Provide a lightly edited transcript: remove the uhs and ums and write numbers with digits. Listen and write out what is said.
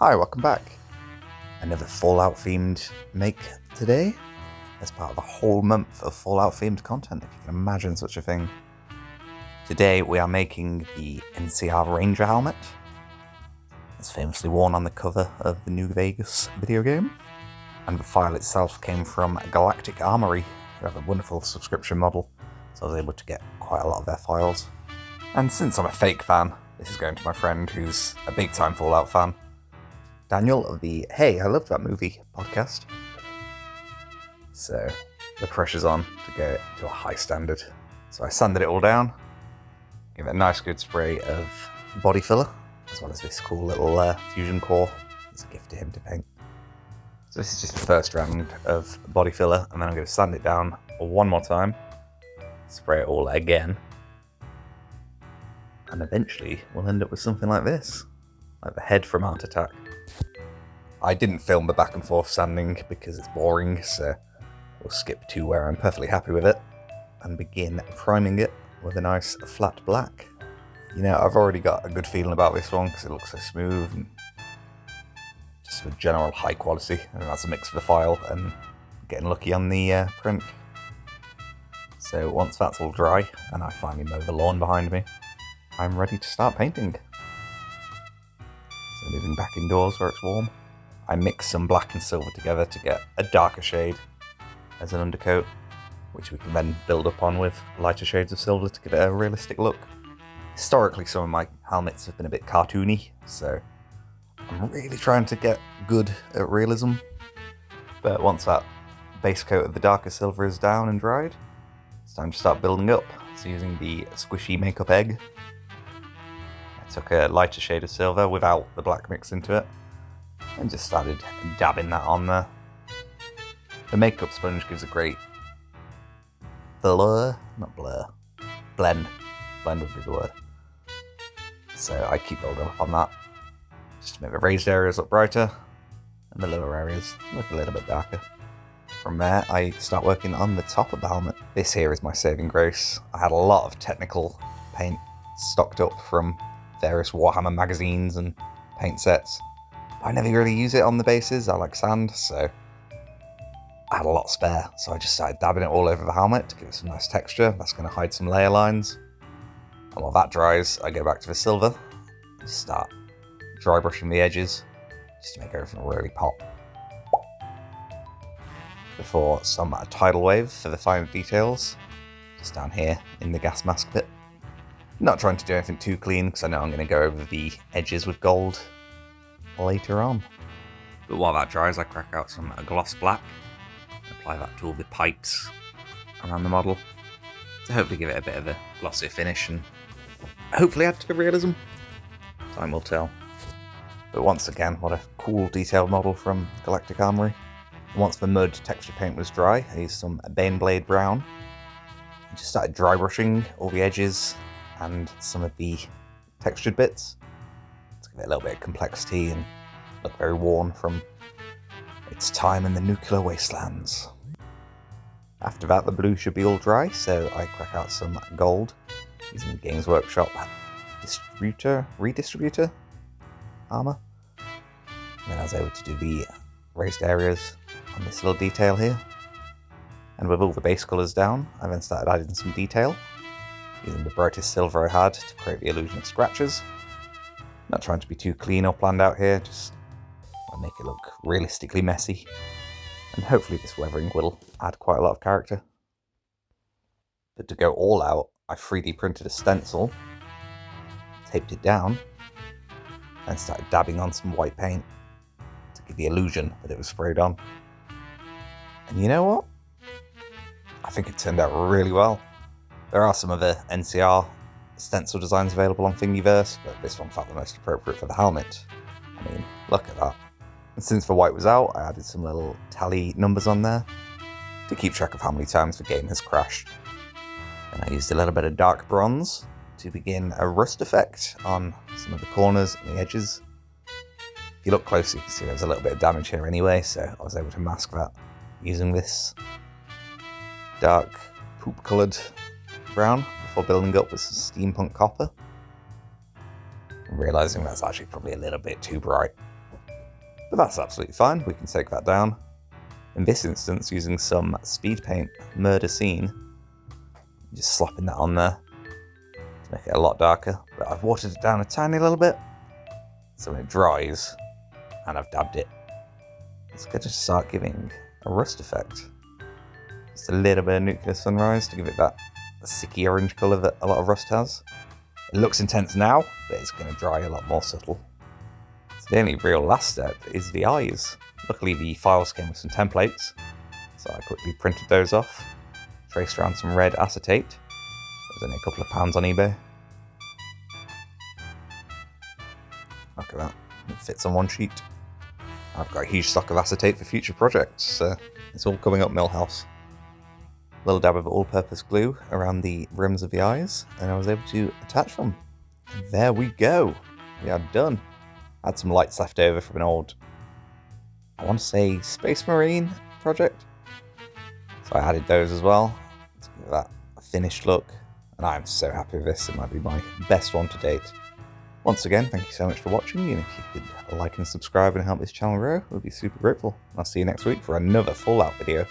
Hi, welcome back. Another Fallout themed make today, as part of a whole month of Fallout themed content, if you can imagine such a thing. Today we are making the NCR Ranger helmet, as famously worn on the cover of the New Vegas video game. And the file itself came from Galactic Armoury, who have a wonderful subscription model, so I was able to get quite a lot of their files. And since I'm a fake fan, this is going to my friend who's a big time Fallout fan, Daniel of the Hey, I Loved That Movie podcast. So the pressure's on to get it to a high standard. So I sanded it all down, gave it a nice good spray of body filler, as well as this cool little fusion core as a gift to him to paint. So this is just the first round of body filler, and then I'm going to sand it down one more time, spray it all again, and eventually we'll end up with something like this, like the head from Art Attack. I didn't film the back and forth sanding because it's boring, so we'll skip to where I'm perfectly happy with it and begin priming it with a nice flat black. You know, I've already got a good feeling about this one because it looks so smooth and just a general high quality. And that's a mix of the file and getting lucky on the print. So once that's all dry and I finally mow the lawn behind me, I'm ready to start painting. So moving back indoors where it's warm. I mix some black and silver together to get a darker shade as an undercoat, which we can then build up on with lighter shades of silver to give it a realistic look. Historically, some of my helmets have been a bit cartoony, so I'm really trying to get good at realism. But once that base coat of the darker silver is down and dried, it's time to start building up. So using the squishy makeup egg, I took a lighter shade of silver without the black mixed into it, and just started dabbing that on there. The makeup sponge gives a great blend. Blend would be the word. So I keep building up on that, just to make the raised areas look brighter, and the lower areas look a little bit darker. From there, I start working on the top of the helmet. This here is my saving grace. I had a lot of technical paint stocked up from various Warhammer magazines and paint sets. I never really use it on the bases. I like sand, so I had a lot spare. So I just started dabbing it all over the helmet to give it some nice texture. That's going to hide some layer lines. And while that dries, I go back to the silver and start dry brushing the edges just to make everything really pop. Before some tidal wave for the finer details, just down here in the gas mask bit. Not trying to do anything too clean because I know I'm going to go over the edges with gold later on. But while that dries, I crack out some gloss black, apply that to all the pipes around the model to hopefully give it a bit of a glossy finish and hopefully add to the realism. Time will tell. But once again, what a cool detailed model from Galactic Armoury. Once the mud texture paint was dry, I used some Baneblade Brown and just started dry brushing all the edges and some of the textured bits to give it a little bit of complexity and look very worn from its time in the nuclear wastelands. After that, the blue should be all dry, so I crack out some gold using the Games Workshop redistributor armor. And then I was able to do the raised areas on this little detail here. And with all the base colours down, I then started adding some detail, using the brightest silver I had to create the illusion of scratches. Not trying to be too clean or planned out here, just want to make it look realistically messy. And hopefully this weathering will add quite a lot of character. But to go all out, I 3D printed a stencil, taped it down, and started dabbing on some white paint to give the illusion that it was sprayed on. And you know what? I think it turned out really well. There are some other NCR stencil designs available on Thingyverse, but this one felt the most appropriate for the helmet. I mean, look at that. And since the white was out, I added some little tally numbers on there to keep track of how many times the game has crashed. And I used a little bit of dark bronze to begin a rust effect on some of the corners and the edges. If you look closely, you can see there's a little bit of damage here anyway, so I was able to mask that using this dark poop-coloured brown before building up with some steampunk copper. And realising that's actually probably a little bit too bright. But that's absolutely fine, we can take that down. In this instance, using some speed paint murder scene, just slapping that on there to make it a lot darker. But I've watered it down a tiny little bit, so when it dries, and I've dabbed it, it's going to start giving a rust effect. Just a little bit of nuclear sunrise to give it that sicky orange colour that a lot of rust has. It looks intense now, but it's going to dry a lot more subtle. So the only real last step is the eyes. Luckily the files came with some templates, so I quickly printed those off, traced around some red acetate. There's only a couple of pounds on eBay. Look at that, it fits on one sheet. I've got a huge stock of acetate for future projects, so it's all coming up Millhouse. Little dab of all-purpose glue around the rims of the eyes, and I was able to attach them. And there we go, we are done. I had some lights left over from an old, I want to say, Space Marine project, so I added those as well to give that a finished look, and I'm so happy with this. It might be my best one to date. Once again, thank you so much for watching, and if you could like and subscribe and help this channel grow, we'd be super grateful. I'll see you next week for another Fallout video.